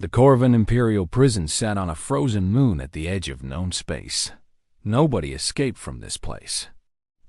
The Corvan Imperial prison sat on a frozen moon at the edge of known space. Nobody escaped from this place.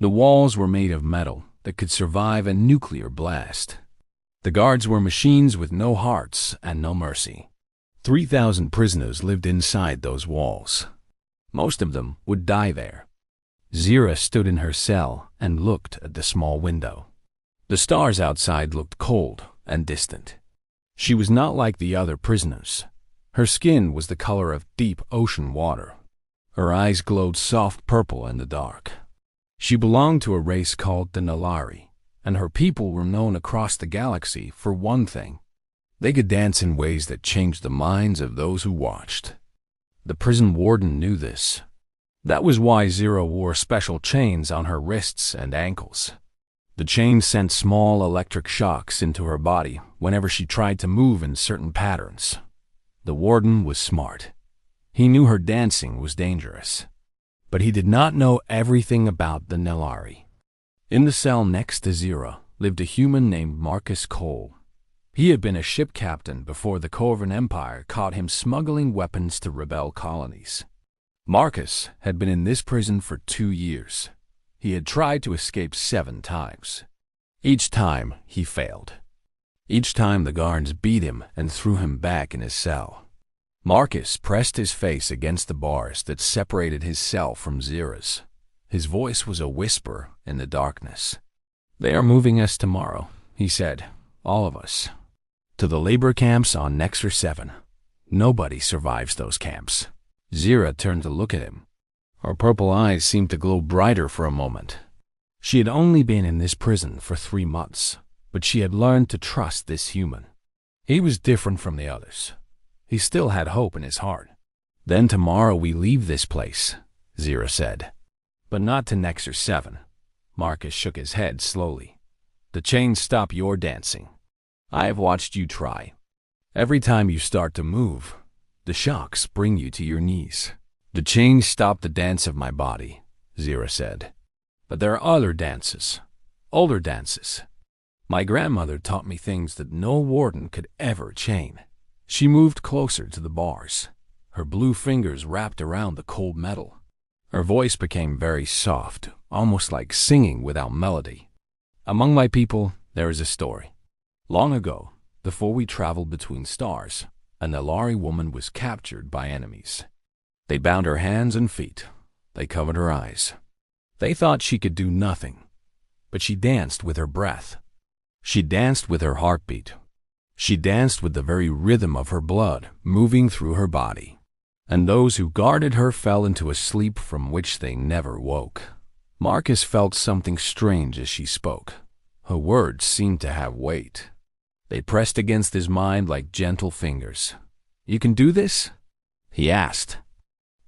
The walls were made of metal that could survive a nuclear blast. The guards were machines with no hearts and no mercy. 3,000 prisoners lived inside those walls. Most of them would die there. Zira stood in her cell and looked at the small window. The stars outside looked cold and distant. She was not like the other prisoners. Her skin was the color of deep ocean water. Her eyes glowed soft purple in the dark. She belonged to a race called the Nalari, and her people were known across the galaxy for one thing. They could dance in ways that changed the minds of those who watched. The prison warden knew this. That was why Zira wore special chains on her wrists and ankles. The chains sent small electric shocks into her body whenever she tried to move in certain patterns. The warden was smart. He knew her dancing was dangerous. But he did not know everything about the Nalari. In the cell next to Zira lived a human named Marcus Cole. He had been a ship captain before the Corvan Empire caught him smuggling weapons to rebel colonies. Marcus had been in this prison for 2 years. He had tried to escape 7 times. Each time, he failed. Each time the guards beat him and threw him back in his cell. Marcus pressed his face against the bars that separated his cell from Zira's. His voice was a whisper in the darkness. "They are moving us tomorrow," he said, "all of us, to the labor camps on Nexer 7. Nobody survives those camps." Zira turned to look at him. Her purple eyes seemed to glow brighter for a moment. She had only been in this prison for 3 months, but she had learned to trust this human. He was different from the others. He still had hope in his heart. "Then tomorrow we leave this place," Zira said. "But not to Nexer 7. Marcus shook his head slowly. "The chains stop your dancing. I have watched you try. Every time you start to move, the shocks bring you to your knees. The chains stop the dance of my body," Zira said. "But there are other dances, older dances. My grandmother taught me things that no warden could ever chain." She moved closer to the bars. Her blue fingers wrapped around the cold metal. Her voice became very soft, almost like singing without melody. "Among my people, there is a story. Long ago, before we traveled between stars, a Nalari woman was captured by enemies. They bound her hands and feet. They covered her eyes. They thought she could do nothing, but she danced with her breath. She danced with her heartbeat. She danced with the very rhythm of her blood moving through her body. And those who guarded her fell into a sleep from which they never woke." Marcus felt something strange as she spoke. Her words seemed to have weight. They pressed against his mind like gentle fingers. "You can do this?" he asked.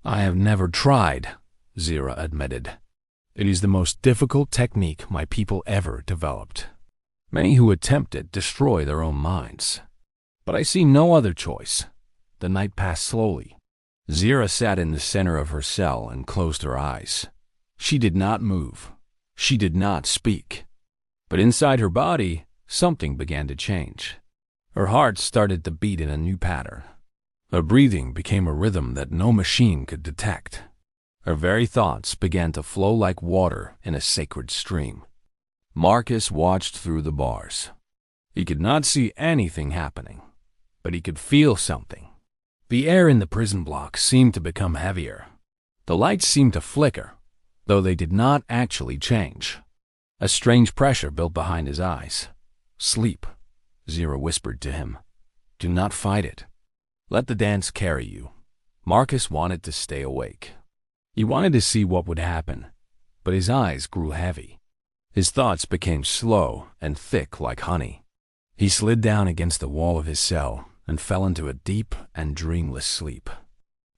"I have never tried," Zira admitted. "It is the most difficult technique my people ever developed. Many who attempt it destroy their own minds. But I see no other choice." The night passed slowly. Zira sat in the center of her cell and closed her eyes. She did not move. She did not speak. But inside her body, something began to change. Her heart started to beat in a new pattern. Her breathing became a rhythm that no machine could detect. Her very thoughts began to flow like water in a sacred stream. Marcus watched through the bars. He could not see anything happening, but he could feel something. The air in the prison block seemed to become heavier. The lights seemed to flicker, though they did not actually change. A strange pressure built behind his eyes. "Sleep," Zira whispered to him. "Do not fight it. Let the dance carry you." Marcus wanted to stay awake. He wanted to see what would happen, but his eyes grew heavy. His thoughts became slow and thick like honey. He slid down against the wall of his cell and fell into a deep and dreamless sleep.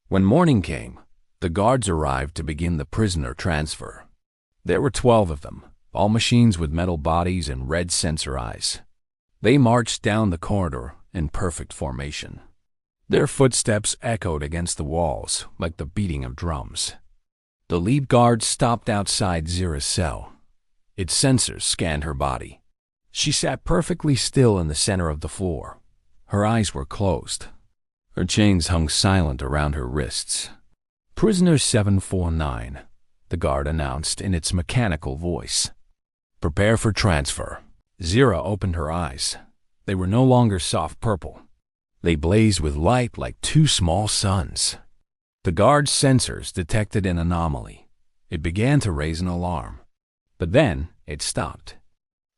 When morning came, the guards arrived to begin the prisoner transfer. There were 12 of them, all machines with metal bodies and red sensor eyes. They marched down the corridor in perfect formation. Their footsteps echoed against the walls like the beating of drums. The lead guard stopped outside Zira's cell. Its sensors scanned her body. She sat perfectly still in the center of the floor. Her eyes were closed. Her chains hung silent around her wrists. "Prisoner 749, the guard announced in its mechanical voice. "Prepare for transfer." Zira opened her eyes. They were no longer soft purple. They blazed with light like two small suns. The guard's sensors detected an anomaly. It began to raise an alarm. But then it stopped.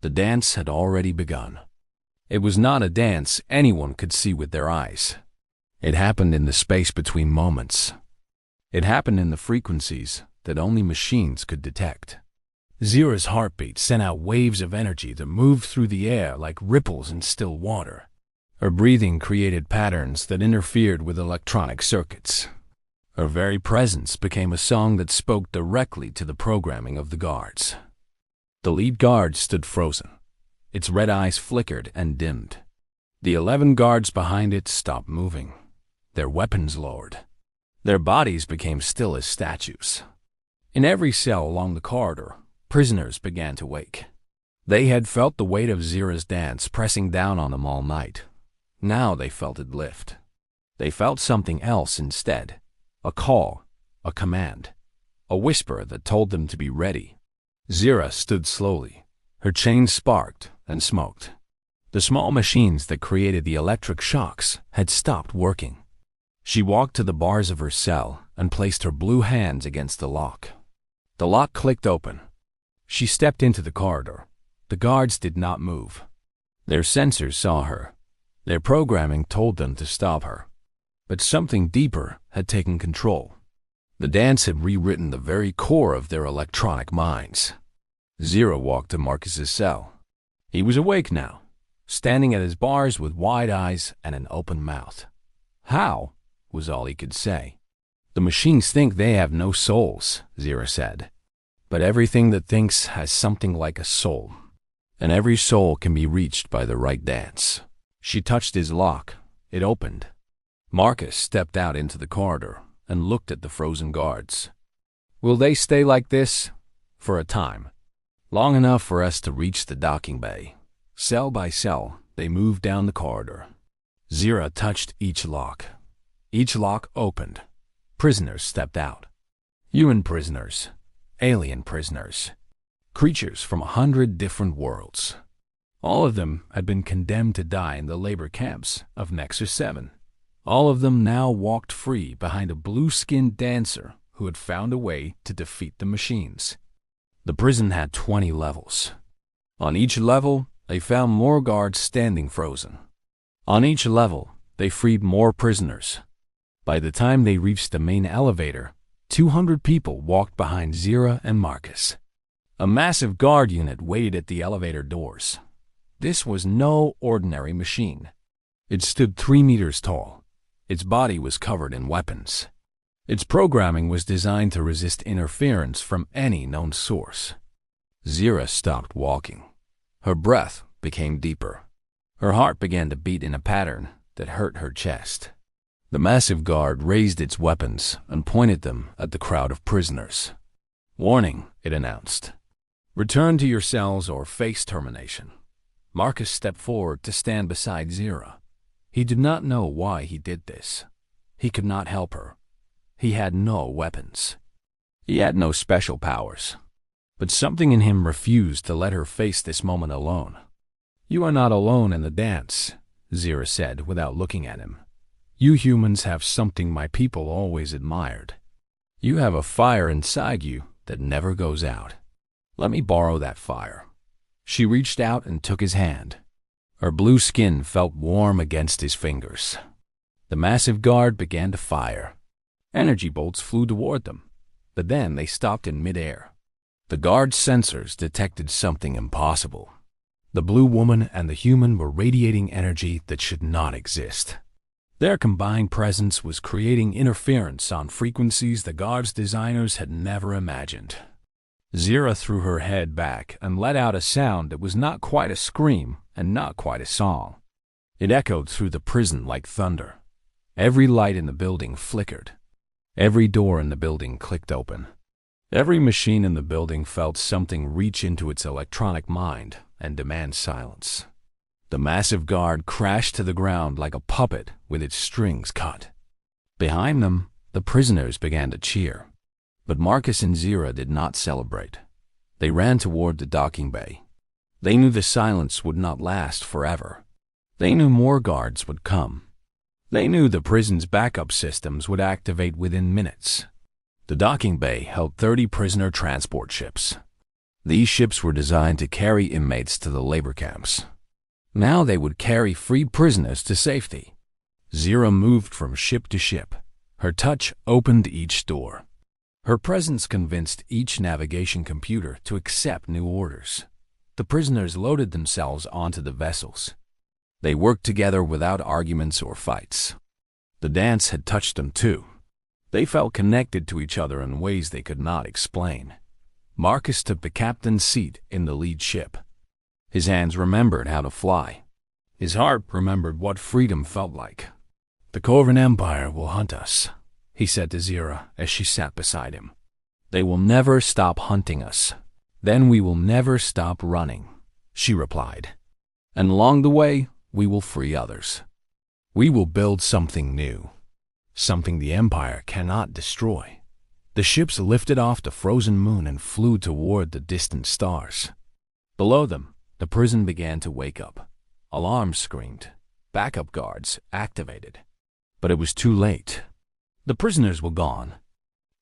The dance had already begun. It was not a dance anyone could see with their eyes. It happened in the space between moments. It happened in the frequencies that only machines could detect. Zira's heartbeat sent out waves of energy that moved through the air like ripples in still water. Her breathing created patterns that interfered with electronic circuits. Her very presence became a song that spoke directly to the programming of the guards. The lead guard stood frozen. Its red eyes flickered and dimmed. The 11 guards behind it stopped moving. Their weapons lowered. Their bodies became still as statues. In every cell along the corridor, prisoners began to wake. They had felt the weight of Zira's dance pressing down on them all night. Now they felt it lift. They felt something else instead. A call, a command, a whisper that told them to be ready. Zira stood slowly. Her chains sparked and smoked. The small machines that created the electric shocks had stopped working. She walked to the bars of her cell and placed her blue hands against the lock. The lock clicked open. She stepped into the corridor. The guards did not move. Their sensors saw her. Their programming told them to stop her. But something deeper had taken control. The dance had rewritten the very core of their electronic minds. Zira walked to Marcus's cell. He was awake now, standing at his bars with wide eyes and an open mouth. "How?" was all he could say. "The machines think they have no souls," Zira said. "But everything that thinks has something like a soul, and every soul can be reached by the right dance." She touched his lock. It opened. Marcus stepped out into the corridor and looked at the frozen guards. "Will they stay like this?" "For a time. Long enough for us to reach the docking bay." Cell by cell, they moved down the corridor. Zira touched each lock. Each lock opened. Prisoners stepped out. Human prisoners, alien prisoners, creatures from 100 different worlds. All of them had been condemned to die in the labor camps of Nexus 7. All of them now walked free behind a blue-skinned dancer who had found a way to defeat the machines. The prison had 20 levels. On each level, they found more guards standing frozen. On each level, they freed more prisoners. By the time they reached the main elevator, 200 people walked behind Zira and Marcus. A massive guard unit waited at the elevator doors. This was no ordinary machine. It stood 3 meters tall. Its body was covered in weapons. Its programming was designed to resist interference from any known source. Zira stopped walking. Her breath became deeper. Her heart began to beat in a pattern that hurt her chest. The massive guard raised its weapons and pointed them at the crowd of prisoners. "Warning," it announced. "Return to your cells or face termination." Marcus stepped forward to stand beside Zira. He did not know why he did this. He could not help her. He had no weapons. He had no special powers. But something in him refused to let her face this moment alone. "You are not alone in the dance," Zira said without looking at him. "You humans have something my people always admired. You have a fire inside you that never goes out. Let me borrow that fire." She reached out and took his hand. Her blue skin felt warm against his fingers. The massive guard began to fire. Energy bolts flew toward them, but then they stopped in midair. The guard's sensors detected something impossible. The blue woman and the human were radiating energy that should not exist. Their combined presence was creating interference on frequencies the guard's designers had never imagined. Zira threw her head back and let out a sound that was not quite a scream and not quite a song. It echoed through the prison like thunder. Every light in the building flickered. Every door in the building clicked open. Every machine in the building felt something reach into its electronic mind and demand silence. The massive guard crashed to the ground like a puppet with its strings cut. Behind them, the prisoners began to cheer. But Marcus and Zira did not celebrate. They ran toward the docking bay. They knew the silence would not last forever. They knew more guards would come. They knew the prison's backup systems would activate within minutes. The docking bay held 30 prisoner transport ships. These ships were designed to carry inmates to the labor camps. Now they would carry freed prisoners to safety. Zira moved from ship to ship. Her touch opened each door. Her presence convinced each navigation computer to accept new orders. The prisoners loaded themselves onto the vessels. They worked together without arguments or fights. The dance had touched them too. They felt connected to each other in ways they could not explain. Marcus took the captain's seat in the lead ship. His hands remembered how to fly. His heart remembered what freedom felt like. "The Corvan Empire will hunt us," he said to Zira as she sat beside him. "They will never stop hunting us. Then we will never stop running," she replied. "And along the way, we will free others. We will build something new, something the Empire cannot destroy." The ships lifted off the frozen moon and flew toward the distant stars. Below them, the prison began to wake up. Alarms screamed. Backup guards activated. But it was too late. The prisoners were gone.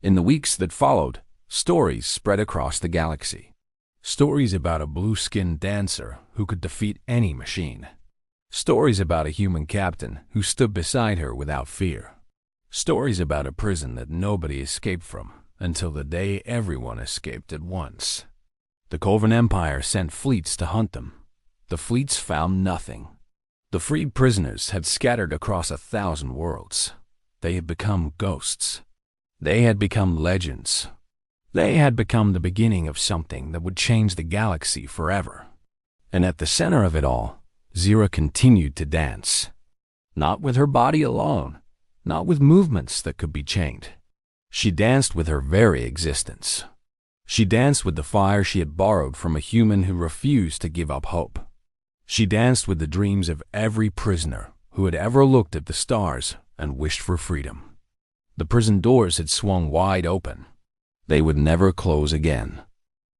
In the weeks that followed, stories spread across the galaxy. Stories about a blue-skinned dancer who could defeat any machine. Stories about a human captain who stood beside her without fear. Stories about a prison that nobody escaped from until the day everyone escaped at once. The Corvan Empire sent fleets to hunt them. The fleets found nothing. The freed prisoners had scattered across 1,000 worlds. They had become ghosts. They had become legends. They had become the beginning of something that would change the galaxy forever. And at the center of it all, Zira continued to dance. Not with her body alone, not with movements that could be chained. She danced with her very existence. She danced with the fire she had borrowed from a human who refused to give up hope. She danced with the dreams of every prisoner who had ever looked at the stars and wished for freedom. The prison doors had swung wide open. They would never close again.